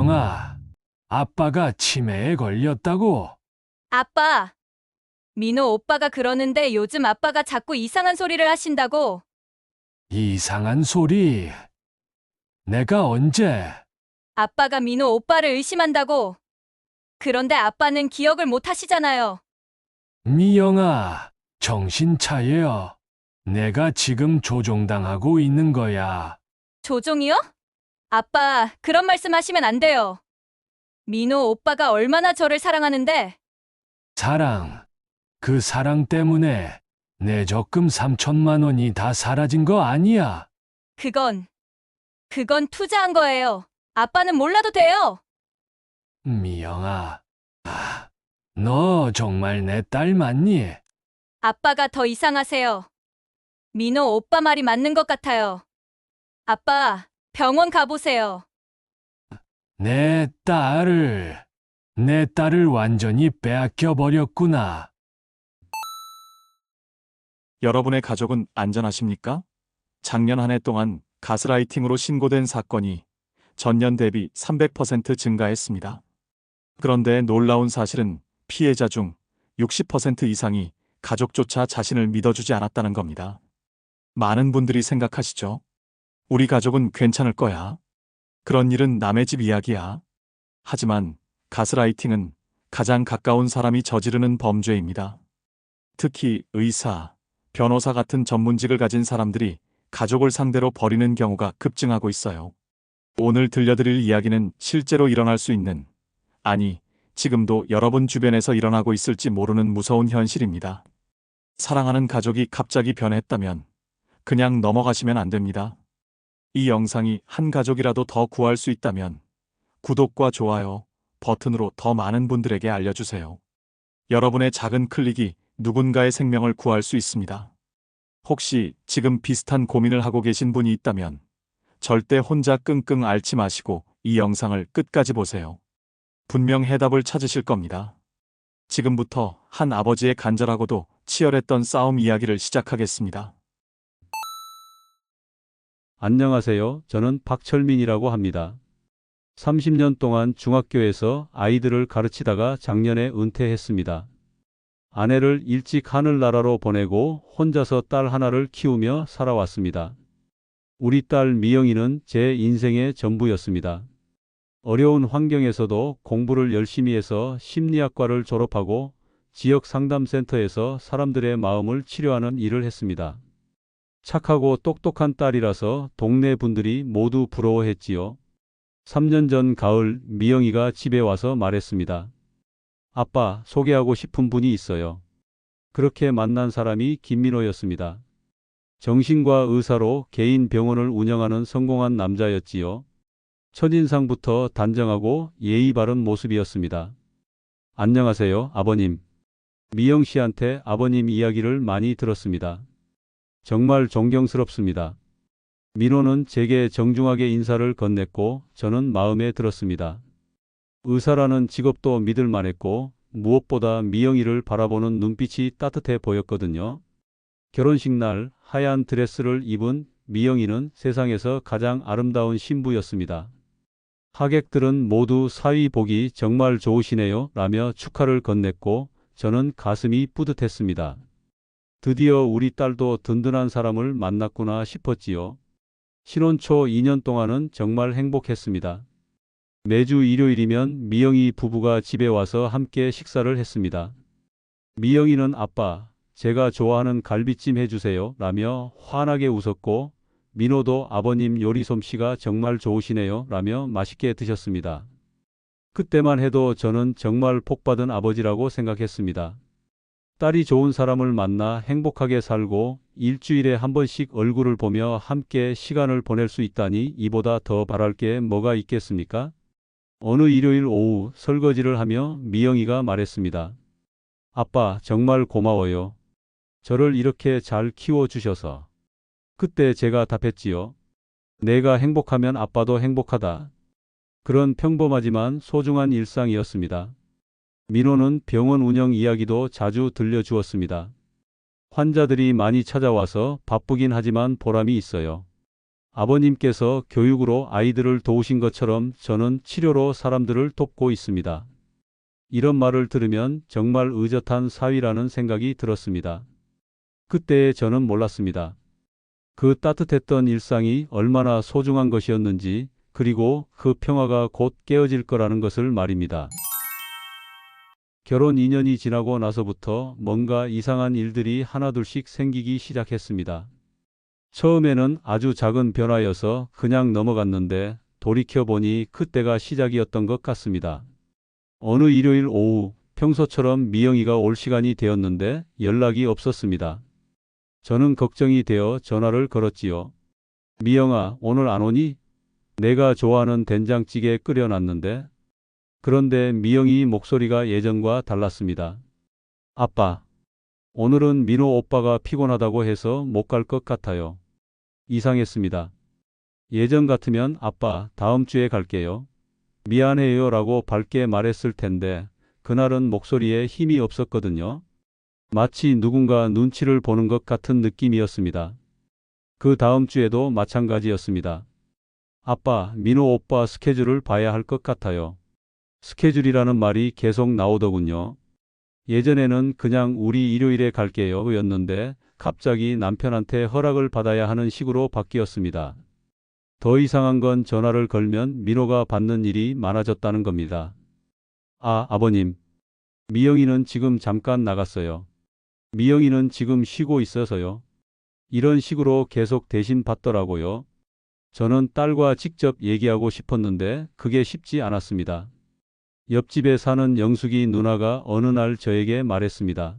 미영아, 아빠가 치매에 걸렸다고. 아빠, 민호 오빠가 그러는데 요즘 아빠가 자꾸 이상한 소리를 하신다고. 이상한 소리. 내가 언제? 아빠가 민호 오빠를 의심한다고. 그런데 아빠는 기억을 못 하시잖아요. 미영아, 정신 차려. 내가 지금 조종당하고 있는 거야. 조종이요? 아빠, 그런 말씀 하시면 안 돼요. 민호 오빠가 얼마나 저를 사랑하는데. 사랑. 그 사랑 때문에 내 적금 3천만 원이 다 사라진 거 아니야. 그건 투자한 거예요. 아빠는 몰라도 돼요. 미영아, 너 정말 내 딸 맞니? 아빠가 더 이상하세요. 민호 오빠 말이 맞는 것 같아요. 아빠, 병원 가보세요. 내 딸을 완전히 빼앗겨 버렸구나. 여러분의 가족은 안전하십니까? 작년 한 해 동안 가스라이팅으로 신고된 사건이 전년 대비 300% 증가했습니다. 그런데 놀라운 사실은 피해자 중 60% 이상이 가족조차 자신을 믿어주지 않았다는 겁니다. 많은 분들이 생각하시죠? 우리 가족은 괜찮을 거야. 그런 일은 남의 집 이야기야. 하지만 가스라이팅은 가장 가까운 사람이 저지르는 범죄입니다. 특히 의사, 변호사 같은 전문직을 가진 사람들이 가족을 상대로 벌이는 경우가 급증하고 있어요. 오늘 들려드릴 이야기는 실제로 일어날 수 있는, 아니, 지금도 여러분 주변에서 일어나고 있을지 모르는 무서운 현실입니다. 사랑하는 가족이 갑자기 변했다면 그냥 넘어가시면 안 됩니다. 이 영상이 한 가족이라도 더 구할 수 있다면 구독과 좋아요 버튼으로 더 많은 분들에게 알려주세요. 여러분의 작은 클릭이 누군가의 생명을 구할 수 있습니다. 혹시 지금 비슷한 고민을 하고 계신 분이 있다면 절대 혼자 끙끙 앓지 마시고 이 영상을 끝까지 보세요. 분명 해답을 찾으실 겁니다. 지금부터 한 아버지의 간절하고도 치열했던 싸움 이야기를 시작하겠습니다. 안녕하세요. 저는 박철민이라고 합니다. 30년 동안 중학교에서 아이들을 가르치다가 작년에 은퇴했습니다. 아내를 일찍 하늘나라로 보내고 혼자서 딸 하나를 키우며 살아왔습니다. 우리 딸 미영이는 제 인생의 전부였습니다. 어려운 환경에서도 공부를 열심히 해서 심리학과를 졸업하고 지역 상담센터에서 사람들의 마음을 치료하는 일을 했습니다. 착하고 똑똑한 딸이라서 동네 분들이 모두 부러워했지요. 3년 전 가을 미영이가 집에 와서 말했습니다. 아빠, 소개하고 싶은 분이 있어요. 그렇게 만난 사람이 김민호였습니다. 정신과 의사로 개인 병원을 운영하는 성공한 남자였지요. 첫인상부터 단정하고 예의 바른 모습이었습니다. 안녕하세요, 아버님. 미영 씨한테 아버님 이야기를 많이 들었습니다. 정말 존경스럽습니다. 민호는 제게 정중하게 인사를 건넸고 저는 마음에 들었습니다. 의사라는 직업도 믿을 만했고 무엇보다 미영이를 바라보는 눈빛이 따뜻해 보였거든요. 결혼식 날 하얀 드레스를 입은 미영이는 세상에서 가장 아름다운 신부였습니다. 하객들은 모두 사위 보기 정말 좋으시네요 라며 축하를 건넸고 저는 가슴이 뿌듯했습니다. 드디어 우리 딸도 든든한 사람을 만났구나 싶었지요. 신혼 초 2년 동안은 정말 행복했습니다. 매주 일요일이면 미영이 부부가 집에 와서 함께 식사를 했습니다. 미영이는 아빠, 제가 좋아하는 갈비찜 해주세요 라며 환하게 웃었고 민호도 아버님 요리 솜씨가 정말 좋으시네요 라며 맛있게 드셨습니다. 그때만 해도 저는 정말 복받은 아버지라고 생각했습니다. 딸이 좋은 사람을 만나 행복하게 살고 일주일에 한 번씩 얼굴을 보며 함께 시간을 보낼 수 있다니 이보다 더 바랄 게 뭐가 있겠습니까? 어느 일요일 오후 설거지를 하며 미영이가 말했습니다. 아빠, 정말 고마워요. 저를 이렇게 잘 키워주셔서. 그때 제가 답했지요. 내가 행복하면 아빠도 행복하다. 그런 평범하지만 소중한 일상이었습니다. 민호는 병원 운영 이야기도 자주 들려주었습니다. 환자들이 많이 찾아와서 바쁘긴 하지만 보람이 있어요. 아버님께서 교육으로 아이들을 도우신 것처럼 저는 치료로 사람들을 돕고 있습니다. 이런 말을 들으면 정말 의젓한 사위라는 생각이 들었습니다. 그때 저는 몰랐습니다. 그 따뜻했던 일상이 얼마나 소중한 것이었는지, 그리고 그 평화가 곧 깨어질 거라는 것을 말입니다. 결혼 2년이 지나고 나서부터 뭔가 이상한 일들이 하나둘씩 생기기 시작했습니다. 처음에는 아주 작은 변화여서 그냥 넘어갔는데 돌이켜보니 그때가 시작이었던 것 같습니다. 어느 일요일 오후 평소처럼 미영이가 올 시간이 되었는데 연락이 없었습니다. 저는 걱정이 되어 전화를 걸었지요. 미영아, 오늘 안 오니? 내가 좋아하는 된장찌개 끓여놨는데. 그런데 미영이 목소리가 예전과 달랐습니다. 아빠, 오늘은 민호 오빠가 피곤하다고 해서 못 갈 것 같아요. 이상했습니다. 예전 같으면 아빠, 다음 주에 갈게요. 미안해요 라고 밝게 말했을 텐데 그날은 목소리에 힘이 없었거든요. 마치 누군가 눈치를 보는 것 같은 느낌이었습니다. 그 다음 주에도 마찬가지였습니다. 아빠, 민호 오빠 스케줄을 봐야 할 것 같아요. 스케줄이라는 말이 계속 나오더군요. 예전에는 그냥 우리 일요일에 갈게요 였는데 갑자기 남편한테 허락을 받아야 하는 식으로 바뀌었습니다. 더 이상한 건 전화를 걸면 민호가 받는 일이 많아졌다는 겁니다. 아, 아버님. 미영이는 지금 잠깐 나갔어요. 미영이는 지금 쉬고 있어서요. 이런 식으로 계속 대신 받더라고요. 저는 딸과 직접 얘기하고 싶었는데 그게 쉽지 않았습니다. 옆집에 사는 영숙이 누나가 어느 날 저에게 말했습니다.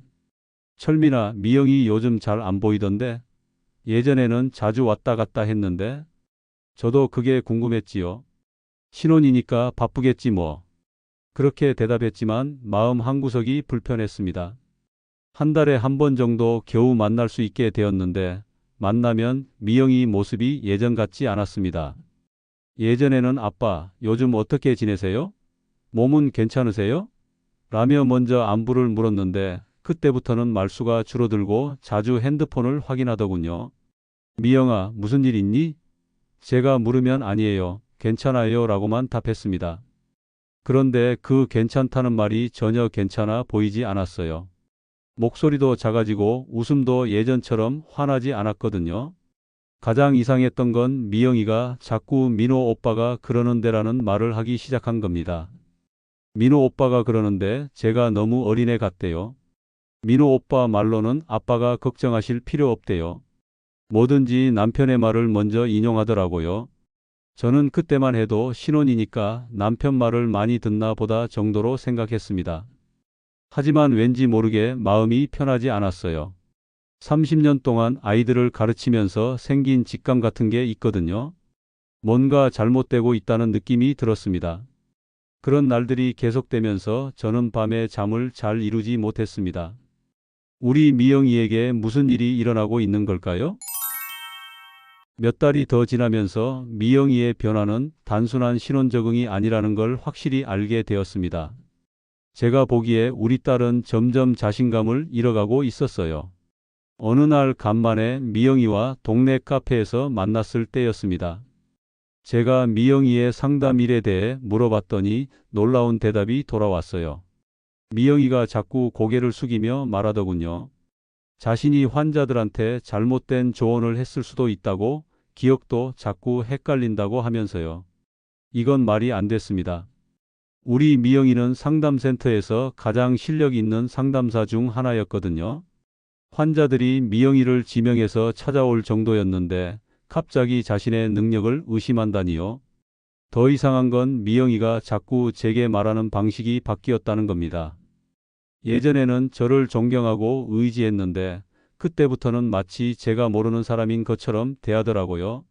철민아, 미영이 요즘 잘 안 보이던데? 예전에는 자주 왔다 갔다 했는데? 저도 그게 궁금했지요. 신혼이니까 바쁘겠지 뭐. 그렇게 대답했지만 마음 한구석이 불편했습니다. 한 달에 한 번 정도 겨우 만날 수 있게 되었는데 만나면 미영이 모습이 예전 같지 않았습니다. 예전에는 아빠, 요즘 어떻게 지내세요? 몸은 괜찮으세요? 라며 먼저 안부를 물었는데 그때부터는 말수가 줄어들고 자주 핸드폰을 확인하더군요. 미영아, 무슨 일 있니? 제가 물으면 아니에요. 괜찮아요 라고만 답했습니다. 그런데 그 괜찮다는 말이 전혀 괜찮아 보이지 않았어요. 목소리도 작아지고 웃음도 예전처럼 환하지 않았거든요. 가장 이상했던 건 미영이가 자꾸 민호 오빠가 그러는 데라는 말을 하기 시작한 겁니다. 민호 오빠가 그러는데 제가 너무 어린애 같대요. 민호 오빠 말로는 아빠가 걱정하실 필요 없대요. 뭐든지 남편의 말을 먼저 인용하더라고요. 저는 그때만 해도 신혼이니까 남편 말을 많이 듣나 보다 정도로 생각했습니다. 하지만 왠지 모르게 마음이 편하지 않았어요. 30년 동안 아이들을 가르치면서 생긴 직감 같은 게 있거든요. 뭔가 잘못되고 있다는 느낌이 들었습니다. 그런 날들이 계속되면서 저는 밤에 잠을 잘 이루지 못했습니다. 우리 미영이에게 무슨 일이 일어나고 있는 걸까요? 몇 달이 더 지나면서 미영이의 변화는 단순한 신혼 적응이 아니라는 걸 확실히 알게 되었습니다. 제가 보기에 우리 딸은 점점 자신감을 잃어가고 있었어요. 어느 날 간만에 미영이와 동네 카페에서 만났을 때였습니다. 제가 미영이의 상담 일에 대해 물어봤더니 놀라운 대답이 돌아왔어요. 미영이가 자꾸 고개를 숙이며 말하더군요. 자신이 환자들한테 잘못된 조언을 했을 수도 있다고, 기억도 자꾸 헷갈린다고 하면서요. 이건 말이 안 됐습니다. 우리 미영이는 상담센터에서 가장 실력 있는 상담사 중 하나였거든요. 환자들이 미영이를 지명해서 찾아올 정도였는데 갑자기 자신의 능력을 의심한다니요. 더 이상한 건 미영이가 자꾸 제게 말하는 방식이 바뀌었다는 겁니다. 예전에는 저를 존경하고 의지했는데 그때부터는 마치 제가 모르는 사람인 것처럼 대하더라고요.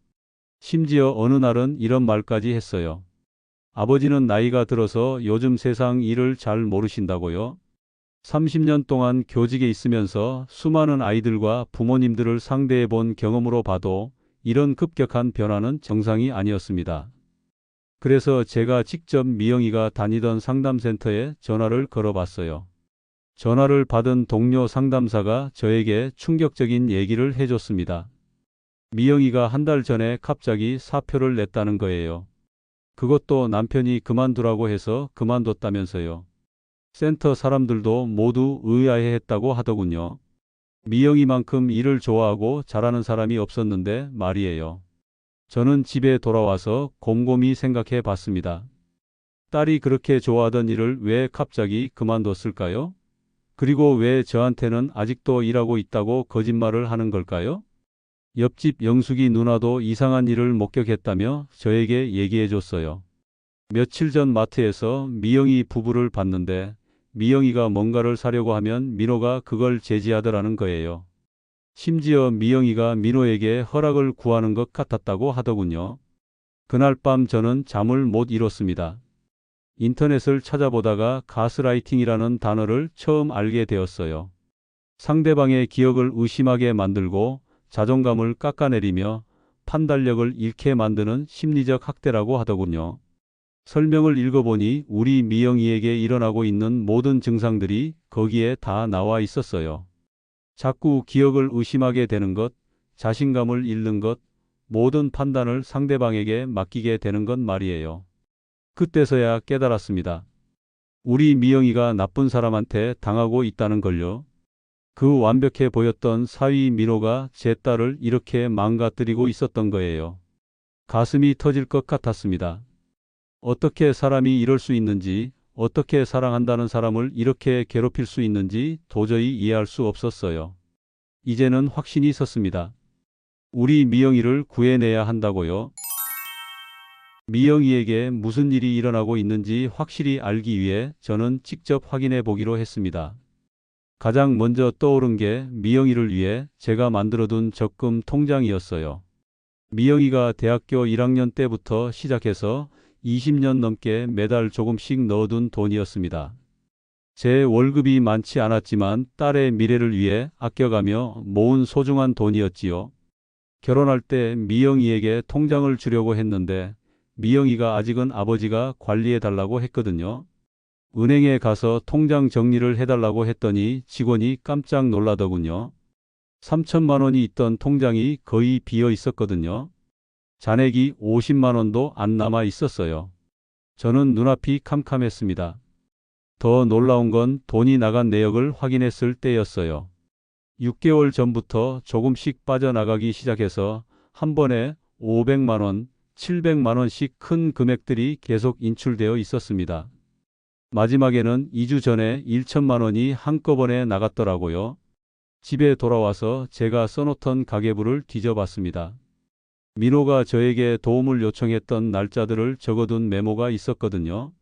심지어 어느 날은 이런 말까지 했어요. 아버지는 나이가 들어서 요즘 세상 일을 잘 모르신다고요? 30년 동안 교직에 있으면서 수많은 아이들과 부모님들을 상대해 본 경험으로 봐도 이런 급격한 변화는 정상이 아니었습니다. 그래서 제가 직접 미영이가 다니던 상담센터에 전화를 걸어봤어요. 전화를 받은 동료 상담사가 저에게 충격적인 얘기를 해줬습니다. 미영이가 한 달 전에 갑자기 사표를 냈다는 거예요. 그것도 남편이 그만두라고 해서 그만뒀다면서요. 센터 사람들도 모두 의아해했다고 하더군요. 미영이만큼 일을 좋아하고 잘하는 사람이 없었는데 말이에요. 저는 집에 돌아와서 곰곰이 생각해 봤습니다. 딸이 그렇게 좋아하던 일을 왜 갑자기 그만뒀을까요? 그리고 왜 저한테는 아직도 일하고 있다고 거짓말을 하는 걸까요? 옆집 영숙이 누나도 이상한 일을 목격했다며 저에게 얘기해 줬어요. 며칠 전 마트에서 미영이 부부를 봤는데 미영이가 뭔가를 사려고 하면 민호가 그걸 제지하더라는 거예요. 심지어 미영이가 민호에게 허락을 구하는 것 같았다고 하더군요. 그날 밤 저는 잠을 못 이뤘습니다. 인터넷을 찾아보다가 가스라이팅이라는 단어를 처음 알게 되었어요. 상대방의 기억을 의심하게 만들고 자존감을 깎아내리며 판단력을 잃게 만드는 심리적 학대라고 하더군요. 설명을 읽어보니 우리 미영이에게 일어나고 있는 모든 증상들이 거기에 다 나와 있었어요. 자꾸 기억을 의심하게 되는 것, 자신감을 잃는 것, 모든 판단을 상대방에게 맡기게 되는 것 말이에요. 그때서야 깨달았습니다. 우리 미영이가 나쁜 사람한테 당하고 있다는 걸요. 그 완벽해 보였던 사위 민호가 제 딸을 이렇게 망가뜨리고 있었던 거예요. 가슴이 터질 것 같았습니다. 어떻게 사람이 이럴 수 있는지, 어떻게 사랑한다는 사람을 이렇게 괴롭힐 수 있는지 도저히 이해할 수 없었어요. 이제는 확신이 섰습니다. 우리 미영이를 구해내야 한다고요. 미영이에게 무슨 일이 일어나고 있는지 확실히 알기 위해 저는 직접 확인해 보기로 했습니다. 가장 먼저 떠오른 게 미영이를 위해 제가 만들어둔 적금 통장이었어요. 미영이가 대학교 1학년 때부터 시작해서 20년 넘게 매달 조금씩 넣어둔 돈이었습니다. 제 월급이 많지 않았지만 딸의 미래를 위해 아껴가며 모은 소중한 돈이었지요. 결혼할 때 미영이에게 통장을 주려고 했는데 미영이가 아직은 아버지가 관리해달라고 했거든요. 은행에 가서 통장 정리를 해달라고 했더니 직원이 깜짝 놀라더군요. 3천만 원이 있던 통장이 거의 비어 있었거든요. 잔액이 50만 원도 안 남아 있었어요. 저는 눈앞이 캄캄했습니다. 더 놀라운 건 돈이 나간 내역을 확인했을 때였어요. 6개월 전부터 조금씩 빠져나가기 시작해서 한 번에 500만 원, 700만 원씩 큰 금액들이 계속 인출되어 있었습니다. 마지막에는 2주 전에 1천만 원이 한꺼번에 나갔더라고요. 집에 돌아와서 제가 써놓던 가계부를 뒤져봤습니다. 민호가 저에게 도움을 요청했던 날짜들을 적어둔 메모가 있었거든요.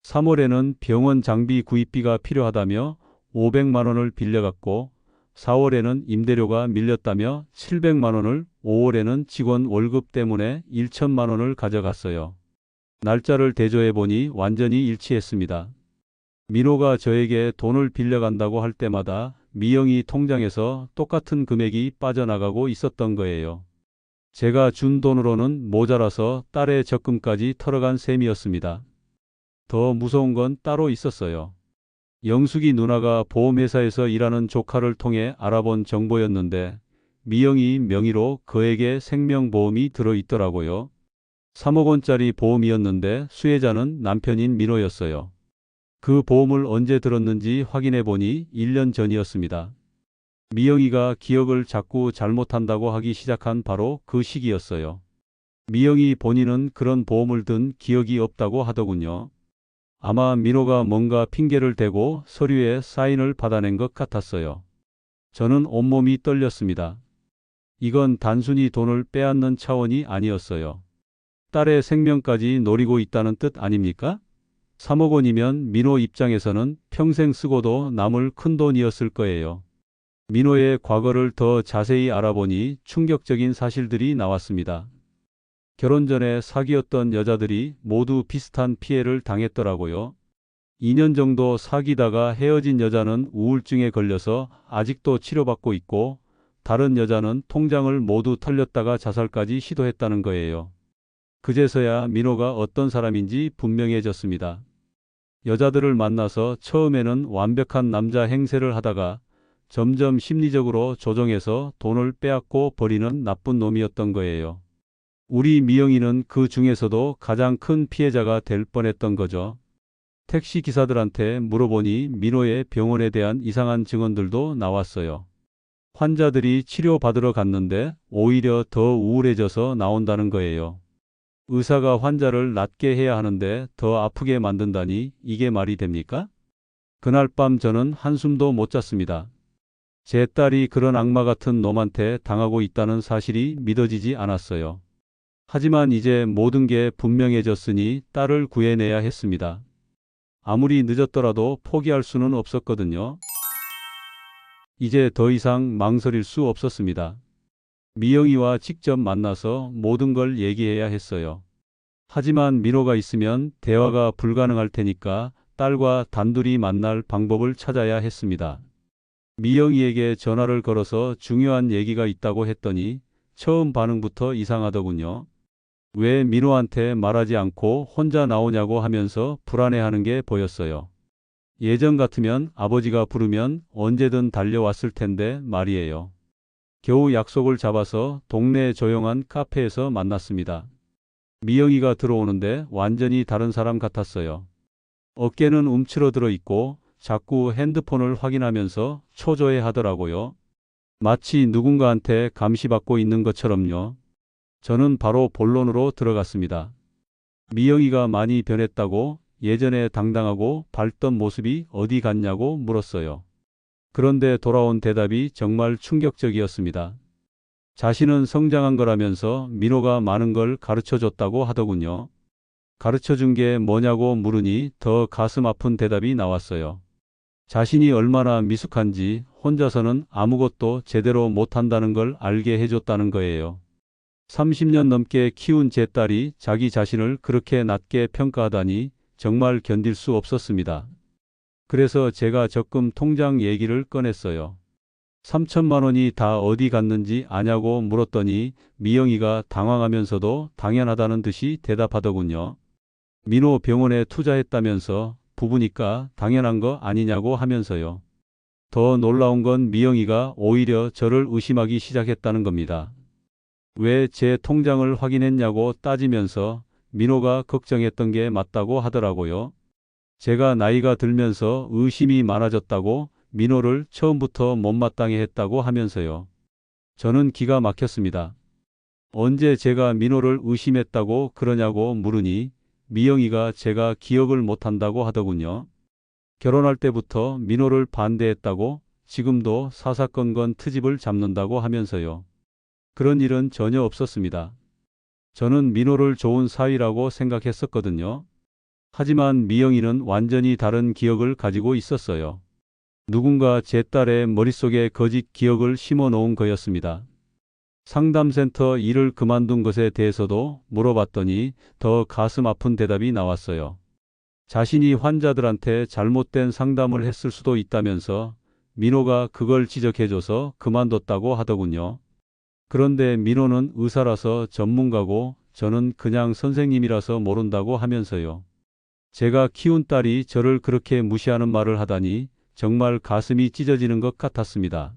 3월에는 병원 장비 구입비가 필요하다며 500만 원을 빌려갔고 4월에는 임대료가 밀렸다며 700만 원을 5월에는 직원 월급 때문에 1천만 원을 가져갔어요. 날짜를 대조해보니 완전히 일치했습니다. 민호가 저에게 돈을 빌려간다고 할 때마다 미영이 통장에서 똑같은 금액이 빠져나가고 있었던 거예요. 제가 준 돈으로는 모자라서 딸의 적금까지 털어간 셈이었습니다. 더 무서운 건 따로 있었어요. 영숙이 누나가 보험회사에서 일하는 조카를 통해 알아본 정보였는데 미영이 명의로 그에게 생명보험이 들어있더라고요. 3억 원짜리 보험이었는데 수혜자는 남편인 민호였어요. 그 보험을 언제 들었는지 확인해 보니 1년 전이었습니다. 미영이가 기억을 자꾸 잘못한다고 하기 시작한 바로 그 시기였어요. 미영이 본인은 그런 보험을 든 기억이 없다고 하더군요. 아마 민호가 뭔가 핑계를 대고 서류에 사인을 받아낸 것 같았어요. 저는 온몸이 떨렸습니다. 이건 단순히 돈을 빼앗는 차원이 아니었어요. 딸의 생명까지 노리고 있다는 뜻 아닙니까? 3억 원이면 민호 입장에서는 평생 쓰고도 남을 큰 돈이었을 거예요. 민호의 과거를 더 자세히 알아보니 충격적인 사실들이 나왔습니다. 결혼 전에 사귀었던 여자들이 모두 비슷한 피해를 당했더라고요. 2년 정도 사귀다가 헤어진 여자는 우울증에 걸려서 아직도 치료받고 있고 다른 여자는 통장을 모두 털렸다가 자살까지 시도했다는 거예요. 그제서야 민호가 어떤 사람인지 분명해졌습니다. 여자들을 만나서 처음에는 완벽한 남자 행세를 하다가 점점 심리적으로 조정해서 돈을 빼앗고 버리는 나쁜 놈이었던 거예요. 우리 미영이는 그 중에서도 가장 큰 피해자가 될 뻔했던 거죠. 택시 기사들한테 물어보니 민호의 병원에 대한 이상한 증언들도 나왔어요. 환자들이 치료받으러 갔는데 오히려 더 우울해져서 나온다는 거예요. 의사가 환자를 낫게 해야 하는데 더 아프게 만든다니 이게 말이 됩니까? 그날 밤 저는 한숨도 못 잤습니다. 제 딸이 그런 악마 같은 놈한테 당하고 있다는 사실이 믿어지지 않았어요. 하지만 이제 모든 게 분명해졌으니 딸을 구해내야 했습니다. 아무리 늦었더라도 포기할 수는 없었거든요. 이제 더 이상 망설일 수 없었습니다. 미영이와 직접 만나서 모든 걸 얘기해야 했어요. 하지만 민호가 있으면 대화가 불가능할 테니까 딸과 단둘이 만날 방법을 찾아야 했습니다. 미영이에게 전화를 걸어서 중요한 얘기가 있다고 했더니 처음 반응부터 이상하더군요. 왜 민호한테 말하지 않고 혼자 나오냐고 하면서 불안해하는 게 보였어요. 예전 같으면 아버지가 부르면 언제든 달려왔을 텐데 말이에요. 겨우 약속을 잡아서 동네 조용한 카페에서 만났습니다. 미영이가 들어오는데 완전히 다른 사람 같았어요. 어깨는 움츠러들어 있고 자꾸 핸드폰을 확인하면서 초조해 하더라고요. 마치 누군가한테 감시받고 있는 것처럼요. 저는 바로 본론으로 들어갔습니다. 미영이가 많이 변했다고, 예전에 당당하고 밝던 모습이 어디 갔냐고 물었어요. 그런데 돌아온 대답이 정말 충격적이었습니다. 자신은 성장한 거라면서 민호가 많은 걸 가르쳐 줬다고 하더군요. 가르쳐 준 게 뭐냐고 물으니 더 가슴 아픈 대답이 나왔어요. 자신이 얼마나 미숙한지 혼자서는 아무것도 제대로 못한다는 걸 알게 해줬다는 거예요. 30년 넘게 키운 제 딸이 자기 자신을 그렇게 낮게 평가하다니 정말 견딜 수 없었습니다. 그래서 제가 적금 통장 얘기를 꺼냈어요. 3천만 원이 다 어디 갔는지 아냐고 물었더니 미영이가 당황하면서도 당연하다는 듯이 대답하더군요. 민호 병원에 투자했다면서 부부니까 당연한 거 아니냐고 하면서요. 더 놀라운 건 미영이가 오히려 저를 의심하기 시작했다는 겁니다. 왜 제 통장을 확인했냐고 따지면서 민호가 걱정했던 게 맞다고 하더라고요. 제가 나이가 들면서 의심이 많아졌다고, 민호를 처음부터 못마땅해 했다고 하면서요. 저는 기가 막혔습니다. 언제 제가 민호를 의심했다고 그러냐고 물으니 미영이가 제가 기억을 못한다고 하더군요. 결혼할 때부터 민호를 반대했다고, 지금도 사사건건 트집을 잡는다고 하면서요. 그런 일은 전혀 없었습니다. 저는 민호를 좋은 사위라고 생각했었거든요. 하지만 미영이는 완전히 다른 기억을 가지고 있었어요. 누군가 제 딸의 머릿속에 거짓 기억을 심어 놓은 거였습니다. 상담센터 일을 그만둔 것에 대해서도 물어봤더니 더 가슴 아픈 대답이 나왔어요. 자신이 환자들한테 잘못된 상담을 했을 수도 있다면서 민호가 그걸 지적해줘서 그만뒀다고 하더군요. 그런데 민호는 의사라서 전문가고 저는 그냥 선생님이라서 모른다고 하면서요. 제가 키운 딸이 저를 그렇게 무시하는 말을 하다니 정말 가슴이 찢어지는 것 같았습니다.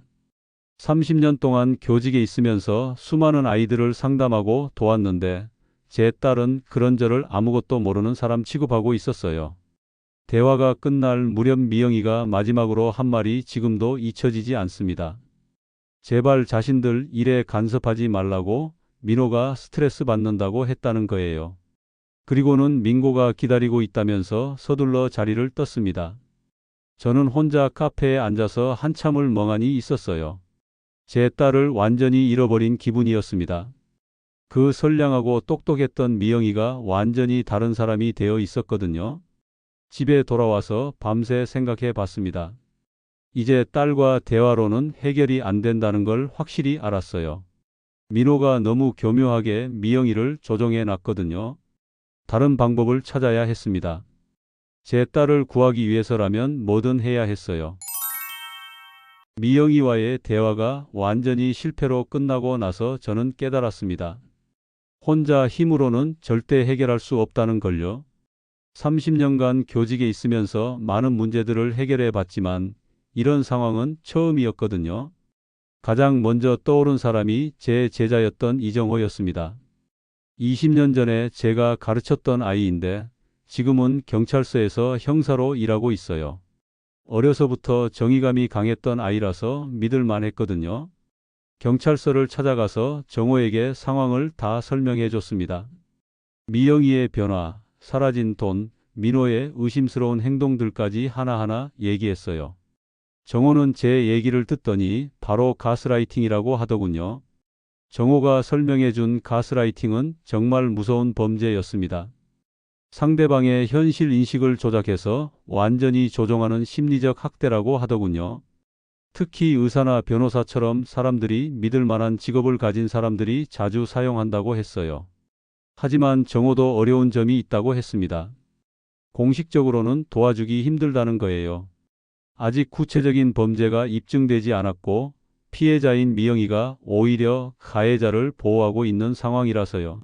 30년 동안 교직에 있으면서 수많은 아이들을 상담하고 도왔는데 제 딸은 그런 저를 아무것도 모르는 사람 취급하고 있었어요. 대화가 끝날 무렵 미영이가 마지막으로 한 말이 지금도 잊혀지지 않습니다. 제발 자신들 일에 간섭하지 말라고, 민호가 스트레스 받는다고 했다는 거예요. 그리고는 민고가 기다리고 있다면서 서둘러 자리를 떴습니다. 저는 혼자 카페에 앉아서 한참을 멍하니 있었어요. 제 딸을 완전히 잃어버린 기분이었습니다. 그 선량하고 똑똑했던 미영이가 완전히 다른 사람이 되어 있었거든요. 집에 돌아와서 밤새 생각해 봤습니다. 이제 딸과 대화로는 해결이 안 된다는 걸 확실히 알았어요. 민호가 너무 교묘하게 미영이를 조종해 놨거든요. 다른 방법을 찾아야 했습니다. 제 딸을 구하기 위해서라면 뭐든 해야 했어요. 미영이와의 대화가 완전히 실패로 끝나고 나서 저는 깨달았습니다. 혼자 힘으로는 절대 해결할 수 없다는 걸요. 30년간 교직에 있으면서 많은 문제들을 해결해 봤지만 이런 상황은 처음이었거든요. 가장 먼저 떠오른 사람이 제 제자였던 이정호였습니다. 20년 전에 제가 가르쳤던 아이인데 지금은 경찰서에서 형사로 일하고 있어요. 어려서부터 정의감이 강했던 아이라서 믿을 만했거든요. 경찰서를 찾아가서 정호에게 상황을 다 설명해 줬습니다. 미영이의 변화, 사라진 돈, 민호의 의심스러운 행동들까지 하나하나 얘기했어요. 정호는 제 얘기를 듣더니 바로 가스라이팅이라고 하더군요. 정호가 설명해 준 가스라이팅은 정말 무서운 범죄였습니다. 상대방의 현실 인식을 조작해서 완전히 조종하는 심리적 학대라고 하더군요. 특히 의사나 변호사처럼 사람들이 믿을 만한 직업을 가진 사람들이 자주 사용한다고 했어요. 하지만 정호도 어려운 점이 있다고 했습니다. 공식적으로는 도와주기 힘들다는 거예요. 아직 구체적인 범죄가 입증되지 않았고 피해자인 미영이가 오히려 가해자를 보호하고 있는 상황이라서요.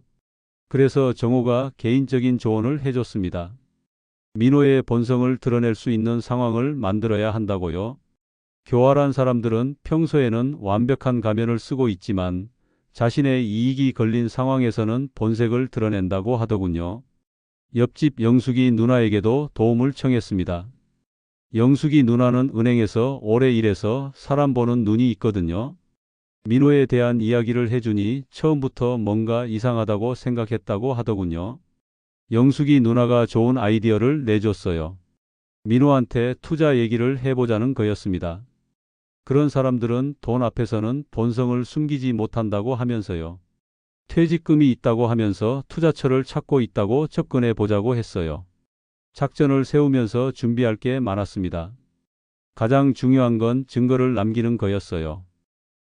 그래서 정호가 개인적인 조언을 해줬습니다. 민호의 본성을 드러낼 수 있는 상황을 만들어야 한다고요. 교활한 사람들은 평소에는 완벽한 가면을 쓰고 있지만 자신의 이익이 걸린 상황에서는 본색을 드러낸다고 하더군요. 옆집 영숙이 누나에게도 도움을 청했습니다. 영숙이 누나는 은행에서 오래 일해서 사람 보는 눈이 있거든요. 민호에 대한 이야기를 해주니 처음부터 뭔가 이상하다고 생각했다고 하더군요. 영숙이 누나가 좋은 아이디어를 내줬어요. 민호한테 투자 얘기를 해보자는 거였습니다. 그런 사람들은 돈 앞에서는 본성을 숨기지 못한다고 하면서요. 퇴직금이 있다고 하면서 투자처를 찾고 있다고 접근해 보자고 했어요. 작전을 세우면서 준비할 게 많았습니다. 가장 중요한 건 증거를 남기는 거였어요.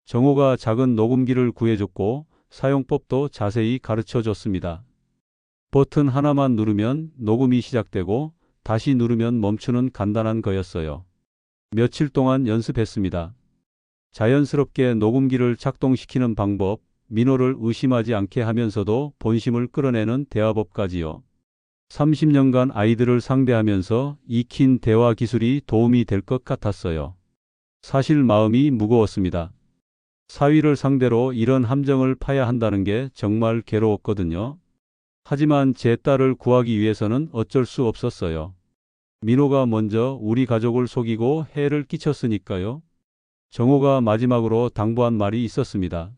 정호가 작은 녹음기를 구해줬고 사용법도 자세히 가르쳐줬습니다. 버튼 하나만 누르면 녹음이 시작되고 다시 누르면 멈추는 간단한 거였어요. 며칠 동안 연습했습니다. 자연스럽게 녹음기를 작동시키는 방법, 민호를 의심하지 않게 하면서도 본심을 끌어내는 대화법까지요. 30년간 아이들을 상대하면서 익힌 대화 기술이 도움이 될 것 같았어요. 사실 마음이 무거웠습니다. 사위를 상대로 이런 함정을 파야 한다는 게 정말 괴로웠거든요. 하지만 제 딸을 구하기 위해서는 어쩔 수 없었어요. 민호가 먼저 우리 가족을 속이고 해를 끼쳤으니까요. 정호가 마지막으로 당부한 말이 있었습니다.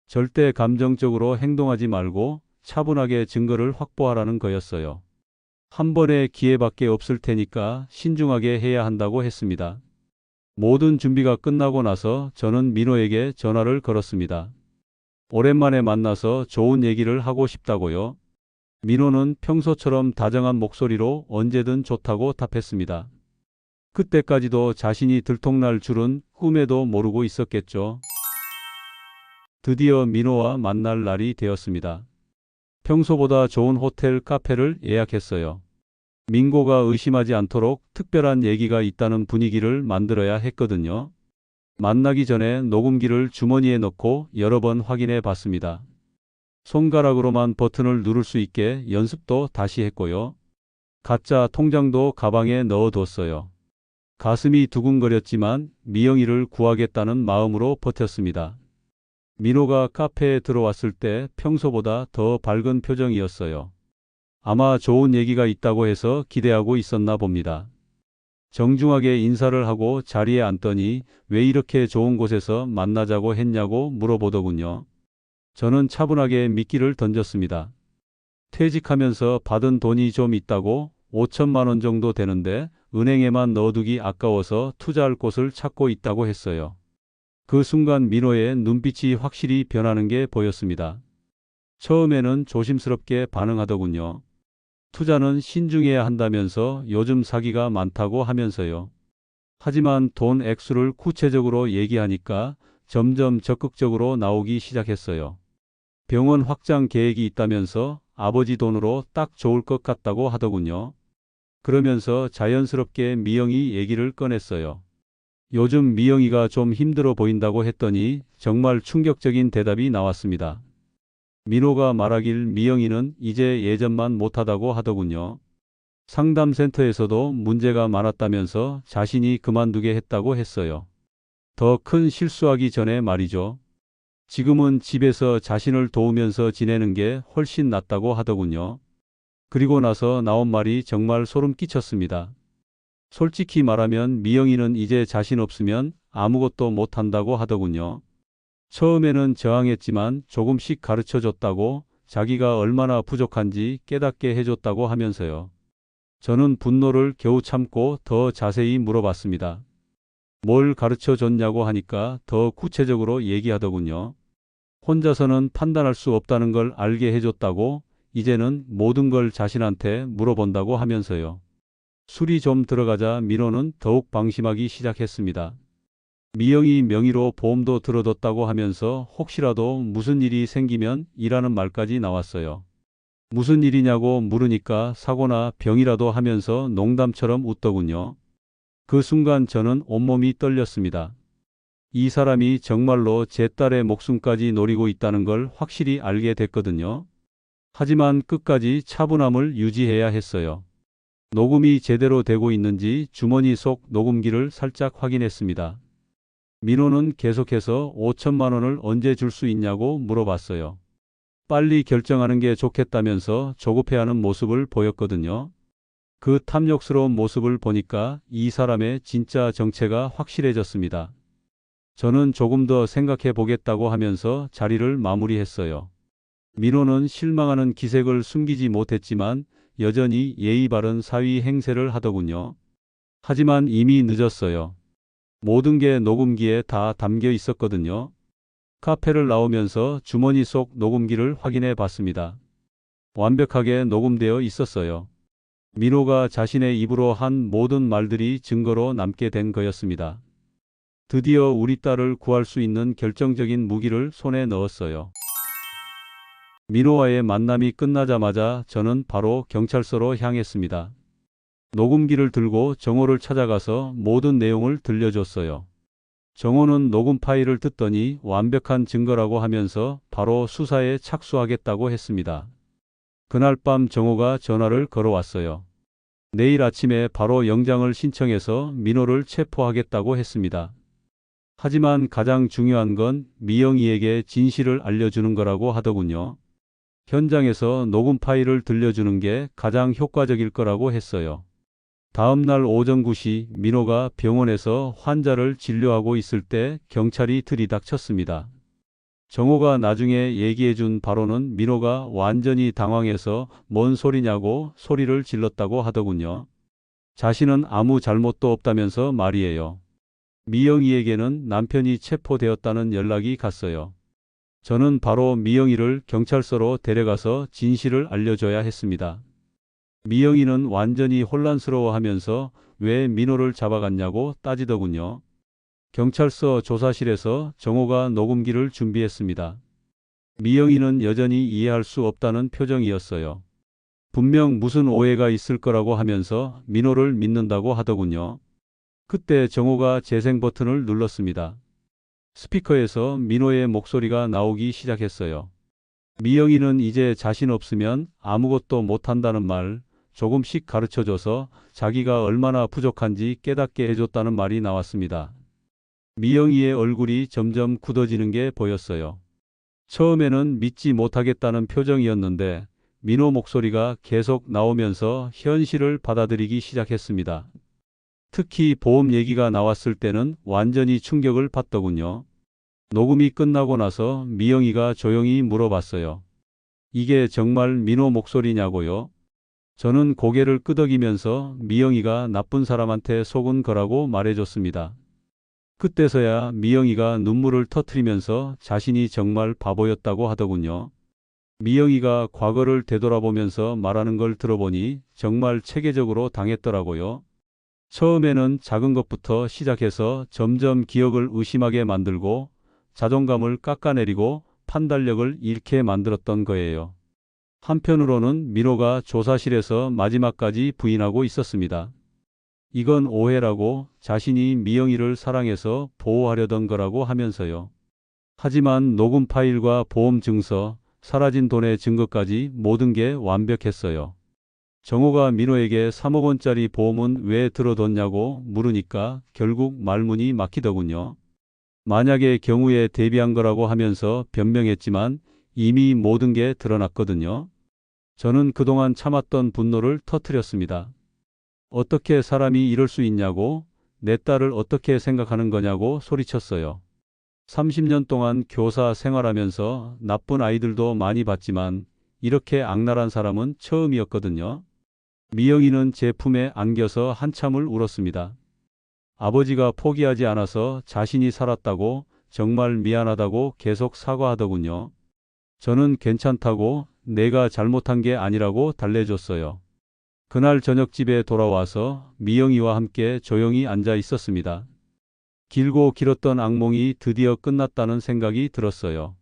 절대 감정적으로 행동하지 말고 차분하게 증거를 확보하라는 거였어요. 한 번의 기회밖에 없을 테니까 신중하게 해야 한다고 했습니다. 모든 준비가 끝나고 나서 저는 민호에게 전화를 걸었습니다. 오랜만에 만나서 좋은 얘기를 하고 싶다고요. 민호는 평소처럼 다정한 목소리로 언제든 좋다고 답했습니다. 그때까지도 자신이 들통날 줄은 꿈에도 모르고 있었겠죠. 드디어 민호와 만날 날이 되었습니다. 평소보다 좋은 호텔 카페를 예약했어요. 민고가 의심하지 않도록 특별한 얘기가 있다는 분위기를 만들어야 했거든요. 만나기 전에 녹음기를 주머니에 넣고 여러 번 확인해 봤습니다. 손가락으로만 버튼을 누를 수 있게 연습도 다시 했고요. 가짜 통장도 가방에 넣어뒀어요. 가슴이 두근거렸지만 미영이를 구하겠다는 마음으로 버텼습니다. 민호가 카페에 들어왔을 때 평소보다 더 밝은 표정이었어요. 아마 좋은 얘기가 있다고 해서 기대하고 있었나 봅니다. 정중하게 인사를 하고 자리에 앉더니 왜 이렇게 좋은 곳에서 만나자고 했냐고 물어보더군요. 저는 차분하게 미끼를 던졌습니다. 퇴직하면서 받은 돈이 좀 있다고 5천만 원 정도 되는데 은행에만 넣어두기 아까워서 투자할 곳을 찾고 있다고 했어요. 그 순간 민호의 눈빛이 확실히 변하는 게 보였습니다. 처음에는 조심스럽게 반응하더군요. 투자는 신중해야 한다면서 요즘 사기가 많다고 하면서요. 하지만 돈 액수를 구체적으로 얘기하니까 점점 적극적으로 나오기 시작했어요. 병원 확장 계획이 있다면서 아버지 돈으로 딱 좋을 것 같다고 하더군요. 그러면서 자연스럽게 미영이 얘기를 꺼냈어요. 요즘 미영이가 좀 힘들어 보인다고 했더니 정말 충격적인 대답이 나왔습니다. 민호가 말하길 미영이는 이제 예전만 못하다고 하더군요. 상담센터에서도 문제가 많았다면서 자신이 그만두게 했다고 했어요. 더 큰 실수하기 전에 말이죠. 지금은 집에서 자신을 도우면서 지내는 게 훨씬 낫다고 하더군요. 그리고 나서 나온 말이 정말 소름 끼쳤습니다. 솔직히 말하면 미영이는 이제 자신 없으면 아무것도 못한다고 하더군요. 처음에는 저항했지만 조금씩 가르쳐 줬다고, 자기가 얼마나 부족한지 깨닫게 해줬다고 하면서요. 저는 분노를 겨우 참고 더 자세히 물어봤습니다. 뭘 가르쳐 줬냐고 하니까 더 구체적으로 얘기하더군요. 혼자서는 판단할 수 없다는 걸 알게 해줬다고, 이제는 모든 걸 자신한테 물어본다고 하면서요. 술이 좀 들어가자 민호는 더욱 방심하기 시작했습니다. 미영이 명의로 보험도 들어뒀다고 하면서 혹시라도 무슨 일이 생기면 이라는 말까지 나왔어요. 무슨 일이냐고 물으니까 사고나 병이라도 하면서 농담처럼 웃더군요. 그 순간 저는 온몸이 떨렸습니다. 이 사람이 정말로 제 딸의 목숨까지 노리고 있다는 걸 확실히 알게 됐거든요. 하지만 끝까지 차분함을 유지해야 했어요. 녹음이 제대로 되고 있는지 주머니 속 녹음기를 살짝 확인했습니다. 민호는 계속해서 5천만 원을 언제 줄 수 있냐고 물어봤어요. 빨리 결정하는 게 좋겠다면서 조급해하는 모습을 보였거든요. 그 탐욕스러운 모습을 보니까 이 사람의 진짜 정체가 확실해졌습니다. 저는 조금 더 생각해 보겠다고 하면서 자리를 마무리했어요. 민호는 실망하는 기색을 숨기지 못했지만 여전히 예의 바른 사위 행세를 하더군요. 하지만 이미 늦었어요. 모든 게 녹음기에 다 담겨 있었거든요. 카페를 나오면서 주머니 속 녹음기를 확인해 봤습니다. 완벽하게 녹음되어 있었어요. 민호가 자신의 입으로 한 모든 말들이 증거로 남게 된 거였습니다. 드디어 우리 딸을 구할 수 있는 결정적인 무기를 손에 넣었어요. 민호와의 만남이 끝나자마자 저는 바로 경찰서로 향했습니다. 녹음기를 들고 정호를 찾아가서 모든 내용을 들려줬어요. 정호는 녹음 파일을 듣더니 완벽한 증거라고 하면서 바로 수사에 착수하겠다고 했습니다. 그날 밤 정호가 전화를 걸어왔어요. 내일 아침에 바로 영장을 신청해서 민호를 체포하겠다고 했습니다. 하지만 가장 중요한 건 미영이에게 진실을 알려주는 거라고 하더군요. 현장에서 녹음 파일을 들려주는 게 가장 효과적일 거라고 했어요. 다음 날 오전 9시 민호가 병원에서 환자를 진료하고 있을 때 경찰이 들이닥쳤습니다. 정호가 나중에 얘기해준 바로는 민호가 완전히 당황해서 뭔 소리냐고 소리를 질렀다고 하더군요. 자신은 아무 잘못도 없다면서 말이에요. 미영이에게는 남편이 체포되었다는 연락이 갔어요. 저는 바로 미영이를 경찰서로 데려가서 진실을 알려줘야 했습니다. 미영이는 완전히 혼란스러워하면서 왜 민호를 잡아갔냐고 따지더군요. 경찰서 조사실에서 정호가 녹음기를 준비했습니다. 미영이는 여전히 이해할 수 없다는 표정이었어요. 분명 무슨 오해가 있을 거라고 하면서 민호를 믿는다고 하더군요. 그때 정호가 재생 버튼을 눌렀습니다. 스피커에서 민호의 목소리가 나오기 시작했어요. 미영이는 이제 자신 없으면 아무것도 못한다는 말, 조금씩 가르쳐줘서 자기가 얼마나 부족한지 깨닫게 해줬다는 말이 나왔습니다. 미영이의 얼굴이 점점 굳어지는 게 보였어요. 처음에는 믿지 못하겠다는 표정이었는데 민호 목소리가 계속 나오면서 현실을 받아들이기 시작했습니다. 특히 보험 얘기가 나왔을 때는 완전히 충격을 받더군요. 녹음이 끝나고 나서 미영이가 조용히 물어봤어요. 이게 정말 민호 목소리냐고요? 저는 고개를 끄덕이면서 미영이가 나쁜 사람한테 속은 거라고 말해줬습니다. 그때서야 미영이가 눈물을 터뜨리면서 자신이 정말 바보였다고 하더군요. 미영이가 과거를 되돌아보면서 말하는 걸 들어보니 정말 체계적으로 당했더라고요. 처음에는 작은 것부터 시작해서 점점 기억을 의심하게 만들고 자존감을 깎아내리고 판단력을 잃게 만들었던 거예요. 한편으로는 민호가 조사실에서 마지막까지 부인하고 있었습니다. 이건 오해라고, 자신이 미영이를 사랑해서 보호하려던 거라고 하면서요. 하지만 녹음 파일과 보험 증서, 사라진 돈의 증거까지 모든 게 완벽했어요. 정호가 민호에게 3억 원짜리 보험은 왜 들어뒀냐고 물으니까 결국 말문이 막히더군요. 만약의 경우에 대비한 거라고 하면서 변명했지만 이미 모든 게 드러났거든요. 저는 그동안 참았던 분노를 터뜨렸습니다. 어떻게 사람이 이럴 수 있냐고, 내 딸을 어떻게 생각하는 거냐고 소리쳤어요. 30년 동안 교사 생활하면서 나쁜 아이들도 많이 봤지만 이렇게 악랄한 사람은 처음이었거든요. 미영이는 제 품에 안겨서 한참을 울었습니다. 아버지가 포기하지 않아서 자신이 살았다고, 정말 미안하다고 계속 사과하더군요. 저는 괜찮다고, 내가 잘못한 게 아니라고 달래줬어요. 그날 저녁 집에 돌아와서 미영이와 함께 조용히 앉아 있었습니다. 길고 길었던 악몽이 드디어 끝났다는 생각이 들었어요.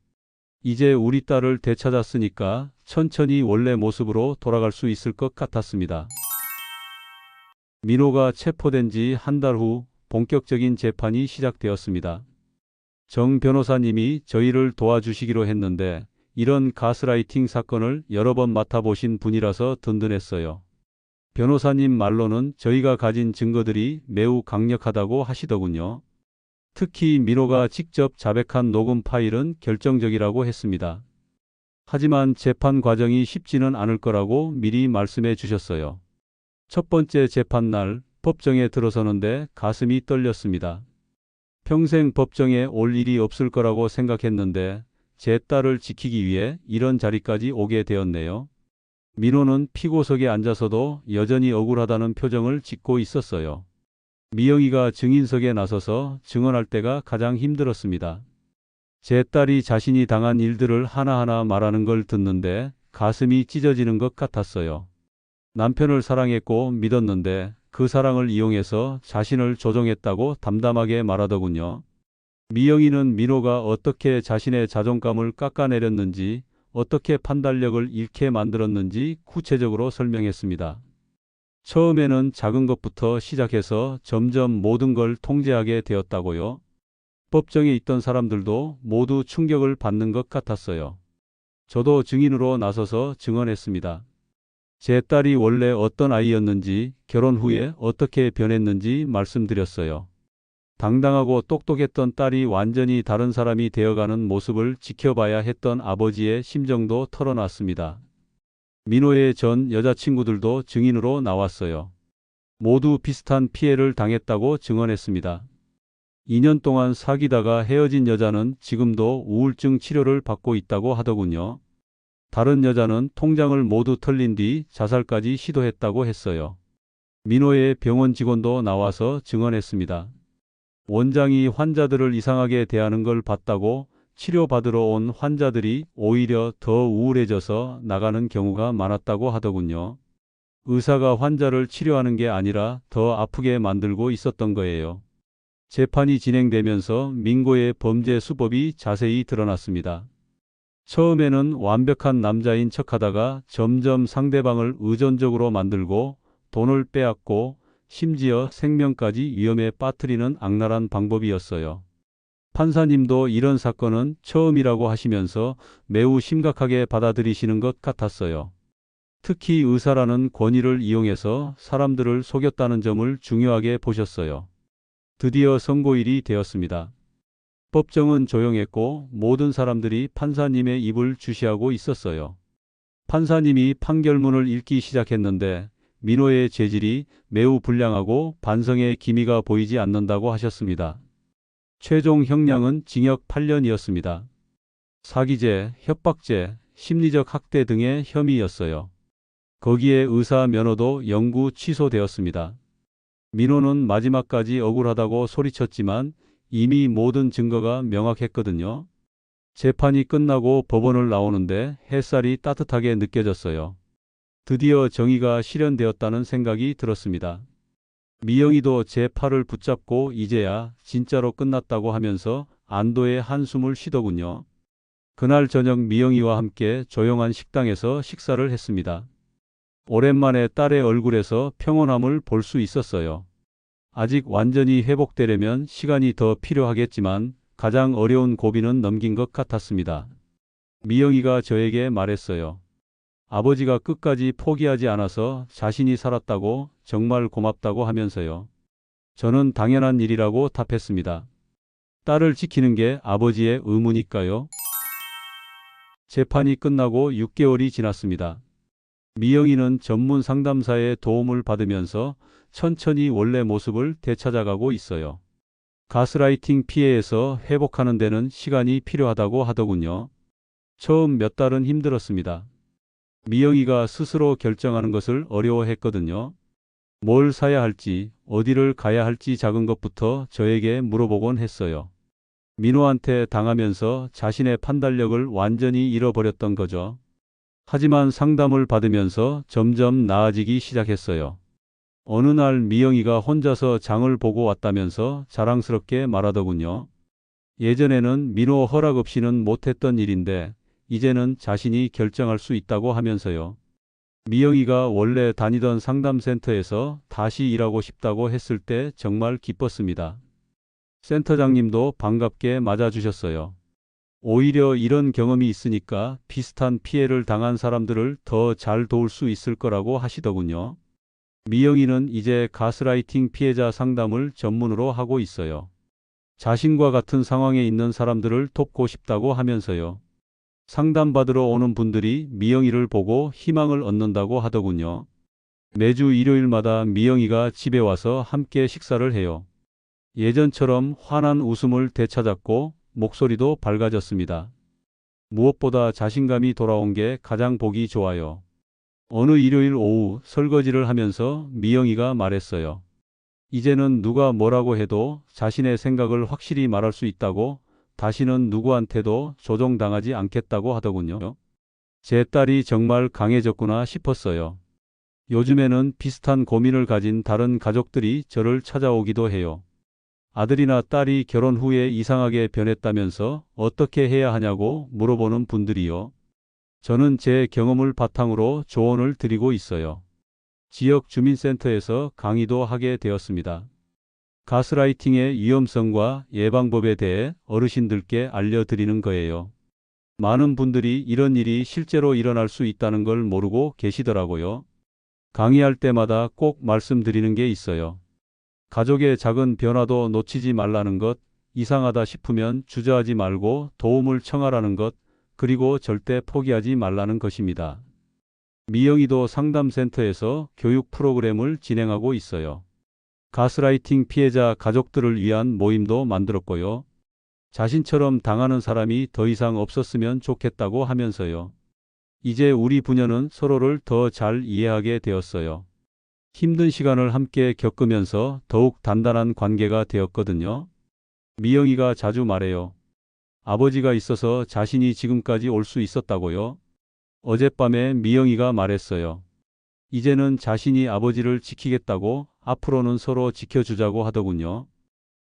이제 우리 딸을 되찾았으니까 천천히 원래 모습으로 돌아갈 수 있을 것 같았습니다. 민호가 체포된 지 한 달 후 본격적인 재판이 시작되었습니다. 정 변호사님이 저희를 도와주시기로 했는데 이런 가스라이팅 사건을 여러 번 맡아보신 분이라서 든든했어요. 변호사님 말로는 저희가 가진 증거들이 매우 강력하다고 하시더군요. 특히 민호가 직접 자백한 녹음 파일은 결정적이라고 했습니다. 하지만 재판 과정이 쉽지는 않을 거라고 미리 말씀해 주셨어요. 첫 번째 재판날 법정에 들어서는데 가슴이 떨렸습니다. 평생 법정에 올 일이 없을 거라고 생각했는데 제 딸을 지키기 위해 이런 자리까지 오게 되었네요. 민호는 피고석에 앉아서도 여전히 억울하다는 표정을 짓고 있었어요. 미영이가 증인석에 나서서 증언할 때가 가장 힘들었습니다. 제 딸이 자신이 당한 일들을 하나하나 말하는 걸 듣는데 가슴이 찢어지는 것 같았어요. 남편을 사랑했고 믿었는데 그 사랑을 이용해서 자신을 조종했다고 담담하게 말하더군요. 미영이는 민호가 어떻게 자신의 자존감을 깎아내렸는지, 어떻게 판단력을 잃게 만들었는지 구체적으로 설명했습니다. 처음에는 작은 것부터 시작해서 점점 모든 걸 통제하게 되었다고요. 법정에 있던 사람들도 모두 충격을 받는 것 같았어요. 저도 증인으로 나서서 증언했습니다. 제 딸이 원래 어떤 아이였는지, 결혼 후에 어떻게 변했는지 말씀드렸어요. 당당하고 똑똑했던 딸이 완전히 다른 사람이 되어가는 모습을 지켜봐야 했던 아버지의 심정도 털어놨습니다. 민호의 전 여자친구들도 증인으로 나왔어요. 모두 비슷한 피해를 당했다고 증언했습니다. 2년 동안 사귀다가 헤어진 여자는 지금도 우울증 치료를 받고 있다고 하더군요. 다른 여자는 통장을 모두 털린 뒤 자살까지 시도했다고 했어요. 민호의 병원 직원도 나와서 증언했습니다. 원장이 환자들을 이상하게 대하는 걸 봤다고 치료받으러 온 환자들이 오히려 더 우울해져서 나가는 경우가 많았다고 하더군요. 의사가 환자를 치료하는 게 아니라 더 아프게 만들고 있었던 거예요. 재판이 진행되면서 민고의 범죄 수법이 자세히 드러났습니다. 처음에는 완벽한 남자인 척하다가 점점 상대방을 의존적으로 만들고 돈을 빼앗고 심지어 생명까지 위험에 빠뜨리는 악랄한 방법이었어요. 판사님도 이런 사건은 처음이라고 하시면서 매우 심각하게 받아들이시는 것 같았어요. 특히 의사라는 권위를 이용해서 사람들을 속였다는 점을 중요하게 보셨어요. 드디어 선고일이 되었습니다. 법정은 조용했고 모든 사람들이 판사님의 입을 주시하고 있었어요. 판사님이 판결문을 읽기 시작했는데 민호의 재질이 매우 불량하고 반성의 기미가 보이지 않는다고 하셨습니다. 최종 형량은 징역 8년이었습니다. 사기죄, 협박죄, 심리적 학대 등의 혐의였어요. 거기에 의사 면허도 영구 취소되었습니다. 민호는 마지막까지 억울하다고 소리쳤지만 이미 모든 증거가 명확했거든요. 재판이 끝나고 법원을 나오는데 햇살이 따뜻하게 느껴졌어요. 드디어 정의가 실현되었다는 생각이 들었습니다. 미영이도 제 팔을 붙잡고 이제야 진짜로 끝났다고 하면서 안도의 한숨을 쉬더군요. 그날 저녁 미영이와 함께 조용한 식당에서 식사를 했습니다. 오랜만에 딸의 얼굴에서 평온함을 볼 수 있었어요. 아직 완전히 회복되려면 시간이 더 필요하겠지만 가장 어려운 고비는 넘긴 것 같았습니다. 미영이가 저에게 말했어요. 아버지가 끝까지 포기하지 않아서 자신이 살았다고 정말 고맙다고 하면서요. 저는 당연한 일이라고 답했습니다. 딸을 지키는 게 아버지의 의무니까요. 재판이 끝나고 6개월이 지났습니다. 미영이는 전문 상담사의 도움을 받으면서 천천히 원래 모습을 되찾아가고 있어요. 가스라이팅 피해에서 회복하는 데는 시간이 필요하다고 하더군요. 처음 몇 달은 힘들었습니다. 미영이가 스스로 결정하는 것을 어려워했거든요. 뭘 사야 할지, 어디를 가야 할지 작은 것부터 저에게 물어보곤 했어요. 민호한테 당하면서 자신의 판단력을 완전히 잃어버렸던 거죠. 하지만 상담을 받으면서 점점 나아지기 시작했어요. 어느 날 미영이가 혼자서 장을 보고 왔다면서 자랑스럽게 말하더군요. 예전에는 민호 허락 없이는 못했던 일인데 이제는 자신이 결정할 수 있다고 하면서요. 미영이가 원래 다니던 상담센터에서 다시 일하고 싶다고 했을 때 정말 기뻤습니다. 센터장님도 반갑게 맞아주셨어요. 오히려 이런 경험이 있으니까 비슷한 피해를 당한 사람들을 더 잘 도울 수 있을 거라고 하시더군요. 미영이는 이제 가스라이팅 피해자 상담을 전문으로 하고 있어요. 자신과 같은 상황에 있는 사람들을 돕고 싶다고 하면서요. 상담받으러 오는 분들이 미영이를 보고 희망을 얻는다고 하더군요. 매주 일요일마다 미영이가 집에 와서 함께 식사를 해요. 예전처럼 환한 웃음을 되찾았고 목소리도 밝아졌습니다. 무엇보다 자신감이 돌아온 게 가장 보기 좋아요. 어느 일요일 오후 설거지를 하면서 미영이가 말했어요. 이제는 누가 뭐라고 해도 자신의 생각을 확실히 말할 수 있다고, 다시는 누구한테도 조종당하지 않겠다고 하더군요. 제 딸이 정말 강해졌구나 싶었어요. 요즘에는 비슷한 고민을 가진 다른 가족들이 저를 찾아오기도 해요. 아들이나 딸이 결혼 후에 이상하게 변했다면서 어떻게 해야 하냐고 물어보는 분들이요. 저는 제 경험을 바탕으로 조언을 드리고 있어요. 지역 주민센터에서 강의도 하게 되었습니다. 가스라이팅의 위험성과 예방법에 대해 어르신들께 알려드리는 거예요. 많은 분들이 이런 일이 실제로 일어날 수 있다는 걸 모르고 계시더라고요. 강의할 때마다 꼭 말씀드리는 게 있어요. 가족의 작은 변화도 놓치지 말라는 것, 이상하다 싶으면 주저하지 말고 도움을 청하라는 것, 그리고 절대 포기하지 말라는 것입니다. 미영이도 상담센터에서 교육 프로그램을 진행하고 있어요. 가스라이팅 피해자 가족들을 위한 모임도 만들었고요. 자신처럼 당하는 사람이 더 이상 없었으면 좋겠다고 하면서요. 이제 우리 부녀는 서로를 더 잘 이해하게 되었어요. 힘든 시간을 함께 겪으면서 더욱 단단한 관계가 되었거든요. 미영이가 자주 말해요. 아버지가 있어서 자신이 지금까지 올 수 있었다고요. 어젯밤에 미영이가 말했어요. 이제는 자신이 아버지를 지키겠다고, 앞으로는 서로 지켜주자고 하더군요.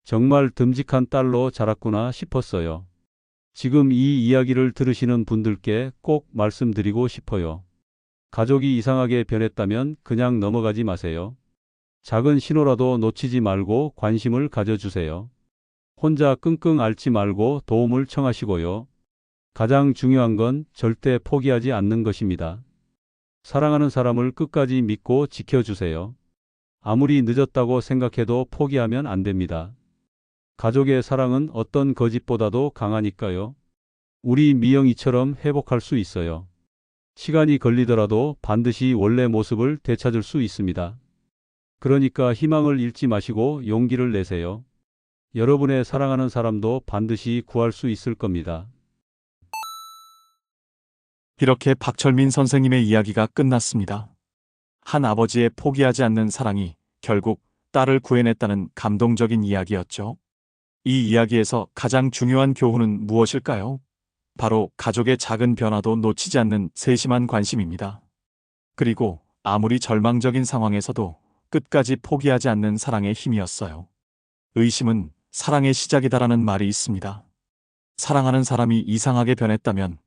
정말 듬직한 딸로 자랐구나 싶었어요. 지금 이 이야기를 들으시는 분들께 꼭 말씀드리고 싶어요. 가족이 이상하게 변했다면 그냥 넘어가지 마세요. 작은 신호라도 놓치지 말고 관심을 가져주세요. 혼자 끙끙 앓지 말고 도움을 청하시고요. 가장 중요한 건 절대 포기하지 않는 것입니다. 사랑하는 사람을 끝까지 믿고 지켜주세요. 아무리 늦었다고 생각해도 포기하면 안 됩니다. 가족의 사랑은 어떤 거짓보다도 강하니까요. 우리 미영이처럼 회복할 수 있어요. 시간이 걸리더라도 반드시 원래 모습을 되찾을 수 있습니다. 그러니까 희망을 잃지 마시고 용기를 내세요. 여러분의 사랑하는 사람도 반드시 구할 수 있을 겁니다. 이렇게 박철민 선생님의 이야기가 끝났습니다. 한 아버지의 포기하지 않는 사랑이 결국 딸을 구해냈다는 감동적인 이야기였죠. 이 이야기에서 가장 중요한 교훈은 무엇일까요? 바로 가족의 작은 변화도 놓치지 않는 세심한 관심입니다. 그리고 아무리 절망적인 상황에서도 끝까지 포기하지 않는 사랑의 힘이었어요. 의심은 사랑의 시작이다라는 말이 있습니다. 사랑하는 사람이 이상하게 변했다면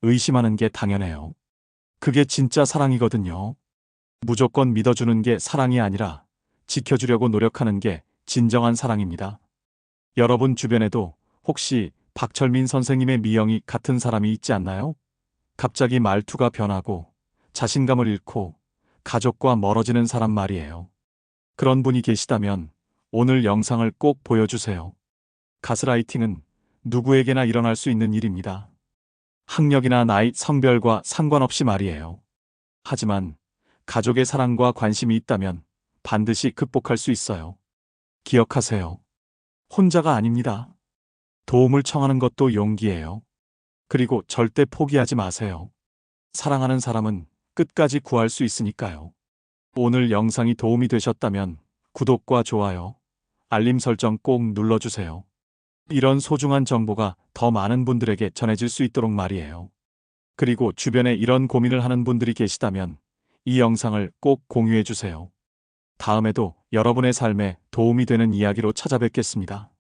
의심하는 게 당연해요. 그게 진짜 사랑이거든요. 무조건 믿어주는 게 사랑이 아니라 지켜주려고 노력하는 게 진정한 사랑입니다. 여러분 주변에도 혹시 박철민 선생님의 미영이 같은 사람이 있지 않나요? 갑자기 말투가 변하고 자신감을 잃고 가족과 멀어지는 사람 말이에요. 그런 분이 계시다면 오늘 영상을 꼭 보여주세요. 가스라이팅은 누구에게나 일어날 수 있는 일입니다. 학력이나 나이, 성별과 상관없이 말이에요. 하지만 가족의 사랑과 관심이 있다면 반드시 극복할 수 있어요. 기억하세요. 혼자가 아닙니다. 도움을 청하는 것도 용기예요. 그리고 절대 포기하지 마세요. 사랑하는 사람은 끝까지 구할 수 있으니까요. 오늘 영상이 도움이 되셨다면 구독과 좋아요, 알림 설정 꼭 눌러주세요. 이런 소중한 정보가 더 많은 분들에게 전해질 수 있도록 말이에요. 그리고 주변에 이런 고민을 하는 분들이 계시다면 이 영상을 꼭 공유해 주세요. 다음에도 여러분의 삶에 도움이 되는 이야기로 찾아뵙겠습니다.